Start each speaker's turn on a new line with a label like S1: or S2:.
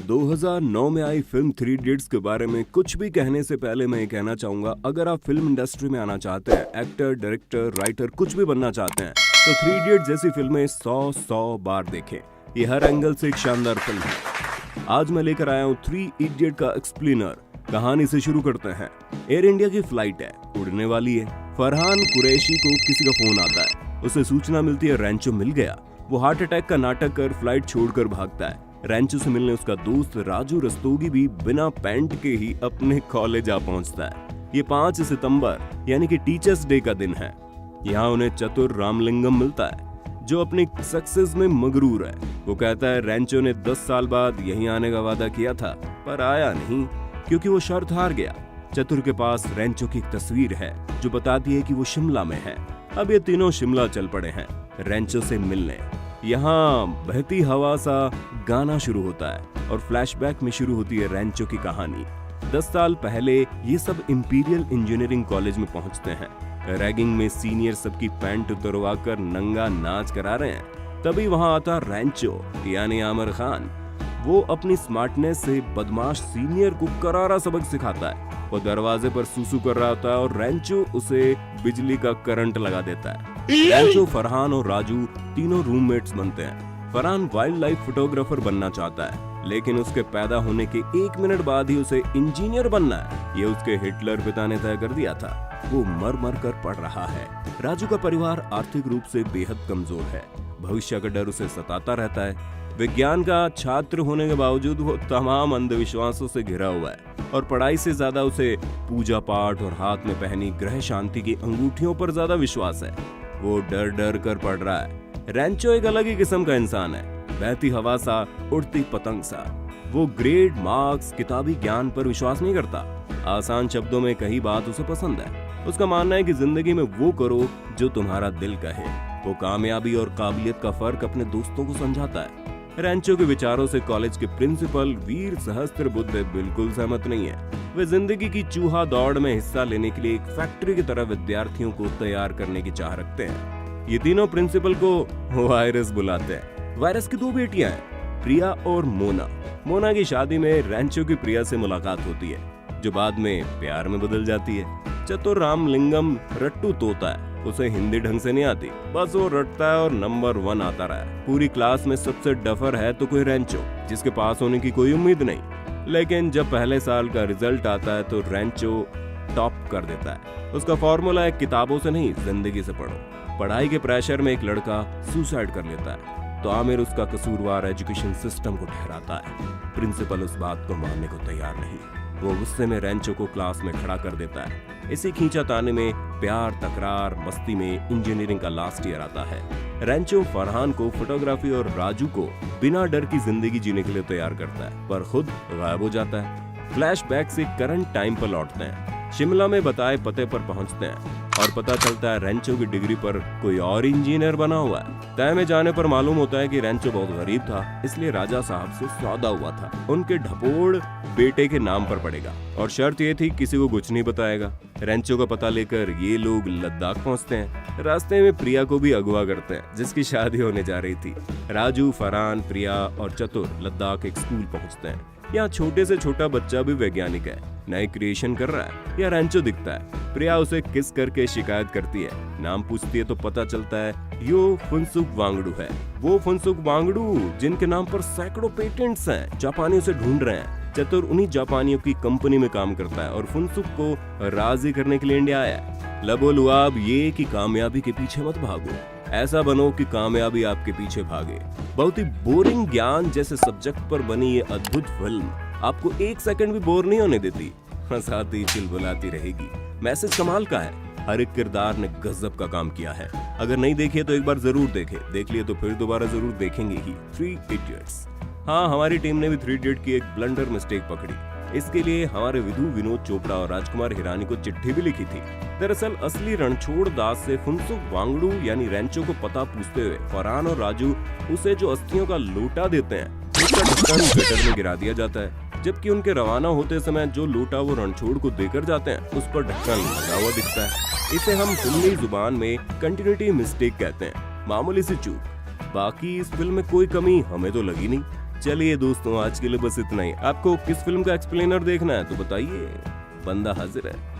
S1: 2009 में आई film three idiots के बारे में कुछ भी कहने से पहले मैं ये कहना चाहूंगा, अगर आप फिल्म इंडस्ट्री में आना चाहते हैं, एक्टर, डायरेक्टर, राइटर कुछ भी बनना चाहते हैं, तो थ्री इडियट्स जैसी फिल्में 100 बार देखें। ये हर एंगल से एक शानदार फिल्म है। आज मैं लेकर आया हूँ थ्री इडियट का एक्सप्लेनर। कहानी से शुरू करते हैं। एयर इंडिया की फ्लाइट है, उड़ने वाली है। फरहान कुरैशी को किसी का फोन आता है, उसे सूचना मिलती है रैंचो मिल गया। वो हार्ट अटैक का नाटक कर फ्लाइट छोड़कर भागता है। रैंचो से मिलने उसका दोस्त राजू रस्तोगी भी बिना पैंट के ही अपने कॉलेज आ पहुंचता है। ये 5 सितंबर यानी कि टीचर्स डे का दिन है। यहाँ उन्हें चतुर रामलिंगम मिलता है जो अपनी सक्सेस में मगरूर है। वो कहता है रैंचो ने 10 साल बाद यहीं आने का वादा किया था पर आया नहीं क्योंकि वो शर्त हार गया। चतुर के पास रैंचो की एक तस्वीर है जो बताती है कि वो शिमला में है। अब ये तीनों शिमला चल पड़े हैं रैंचो से मिलने। यहाँ बहती हवा सा गाना शुरू होता है और फ्लैशबैक में शुरू होती है रैंचो की कहानी। 10 साल पहले ये सब इंपीरियल इंजीनियरिंग कॉलेज में पहुंचते हैं। रैगिंग में सीनियर सबकी पैंट उतरवा कर नंगा नाच करा रहे हैं। तभी वहां आता रैंचो यानी आमिर खान। वो अपनी स्मार्टनेस से बदमाश सीनियर को करारा सबक सिखाता है। वो दरवाजे पर सूसू कर रहा होता है और रैंचो उसे बिजली का करंट लगा देता है। रैंचो, फरहान और राजू तीनों रूममेट्स बनते हैं। फरहान वाइल्ड लाइफ फोटोग्राफर बनना चाहता है लेकिन उसके पैदा होने के 1 मिनट बाद ही उसे इंजीनियर बनना है। ये उसके हिटलर पिता ने तय कर दिया था। वो मर मर कर पढ़ रहा है। राजू का परिवार आर्थिक रूप से बेहद कमजोर है। भविष्य का डर उसे सताता रहता है। विज्ञान का छात्र होने के बावजूद वो तमाम अंधविश्वासों से घिरा हुआ है और पढ़ाई से ज्यादा उसे पूजा पाठ और हाथ में पहनी ग्रह शांति की अंगूठियों पर ज्यादा विश्वास है। वो डर डर कर पढ़ रहा है। रैंचो एक अलग ही किस्म का इंसान है, बहती हवा सा, उड़ती पतंग सा। वो ग्रेड, मार्क्स, किताबी ज्ञान पर विश्वास नहीं करता। आसान शब्दों में कही बात उसे पसंद है। उसका मानना है कि जिंदगी में वो करो जो तुम्हारा दिल कहे। वो कामयाबी और काबिलियत का फर्क अपने दोस्तों को समझाता है। रैंचो के विचारों से कॉलेज के प्रिंसिपल वीर सहस्त्रबुद्धे बिल्कुल सहमत नहीं है। वे जिंदगी की चूहा दौड़ में हिस्सा लेने के लिए एक फैक्ट्री की तरह विद्यार्थियों को तैयार करने की चाह रखते हैं। ये तीनों प्रिंसिपल को वायरस बुलाते हैं। वायरस की 2 बेटियां हैं, प्रिया और मोना। मोना की शादी में रैंचो की प्रिया से मुलाकात होती है जो बाद में प्यार में बदल जाती है। चतुर रामलिंगम रट्टू तोता है, उसे हिंदी ढंग से नहीं आती, बस वो रटता है और नंबर 1 आता रहा है। पूरी क्लास में सबसे डफर है तो कोई रैंचो, जिसके पास होने की कोई उम्मीद नहीं। लेकिन जब पहले साल का रिजल्ट आता है तो रैंचो टॉप कर देता है। उसका फॉर्मूला है किताबों से नहीं, जिंदगी से पढ़ो। पढ़ाई के प्रेशर में एक लड़का सुसाइड कर लेता है तो आमिर उसका कसूरवार एजुकेशन सिस्टम को ठहराता है। प्रिंसिपल उस बात को मानने को तैयार नहीं। वो गुस्से में रैंचो को क्लास में खड़ा कर देता है। इसी खींचाताने में प्यार, तकरार, मस्ती में इंजीनियरिंग का लास्ट ईयर आता है। रैंचो फरहान को फोटोग्राफी और राजू को बिना डर की जिंदगी जीने के लिए तैयार करता है पर खुद गायब हो जाता है। फ्लैशबैक से करंट टाइम पर लौटते हैं। शिमला में बताए पते पर पहुंचते हैं और पता चलता है रैंचो की डिग्री पर कोई और इंजीनियर बना हुआ है। तय में जाने पर मालूम होता है कि रैंचो बहुत गरीब था, इसलिए राजा साहब से सौदा हुआ था। उनके ढपोड़ बेटे के नाम पर पड़ेगा और शर्त ये थी किसी को कुछ नहीं बताएगा। रैंचो का पता लेकर ये लोग लद्दाख पहुंचते हैं। रास्ते में प्रिया को भी अगवा करते हैं जिसकी शादी होने जा रही थी। राजू, फरहान, प्रिया और चतुर लद्दाख एक स्कूल पहुंचते हैं। यहाँ छोटे से छोटा बच्चा भी वैज्ञानिक है, नए क्रिएशन कर रहा है। यहाँ रैंचो दिखता है। प्रिया उसे किस करके शिकायत करती है। नाम पूछती है तो पता चलता है यो फुनसुक वांगडू है। वो फुनसुक वांगडू जिनके नाम पर सैकड़ों पेटेंट्स हैं। जापानी उसे ढूंढ रहे हैं। चतुर उन्हीं जापानियों की कंपनी में काम करता है और फुनसुक को राजी करने के लिए इंडिया आया है। लबो लुआब ये कि कामयाबी के पीछे मत भागो, ऐसा बनो कि कामयाबी आपके पीछे भागे। बहुत ही बोरिंग ज्ञान जैसे सब्जेक्ट पर बनी ये अद्भुत फिल्म आपको 1 सेकंड भी बोर नहीं होने देती, हंसाती चिलबुलाती रहेगी। मैसेज कमाल का है। हर एक किरदार ने गजब का काम किया है। अगर नहीं देखिए तो एक बार जरूर देखें, देख लिए तो फिर दोबारा जरूर देखेंगे ही। Three idiots. हाँ, हमारी टीम ने भी थ्री इडियट की एक ब्लंडर मिस्टेक पकड़ी। इसके लिए हमारे विधु विनोद चोपड़ा और राजकुमार हिरानी को चिट्ठी भी लिखी थी। दरअसल असली रणछोड़ दास से फुनसुक वांगडू यानी रैंचो को पता पूछते हुए फरहान और राजू उसे जो अस्थियों का लोटा देते हैं उसका ढक्कन गटर में गिरा दिया जाता है, जबकि उनके रवाना होते समय जो लोटा वो रणछोड़ को देकर जाते हैं उस पर ढक्कन लगा हुआ दिखता है। इसे हम फिल्मी जुबान में कंटिन्यूटी मिस्टेक कहते हैं। मामूली सी चूक। बाकी इस फिल्म में कोई कमी हमें तो लगी नहीं। चलिए दोस्तों, आज के लिए बस इतना ही। आपको किस फिल्म का एक्सप्लेनर देखना है तो बताइए, बंदा हाजिर है।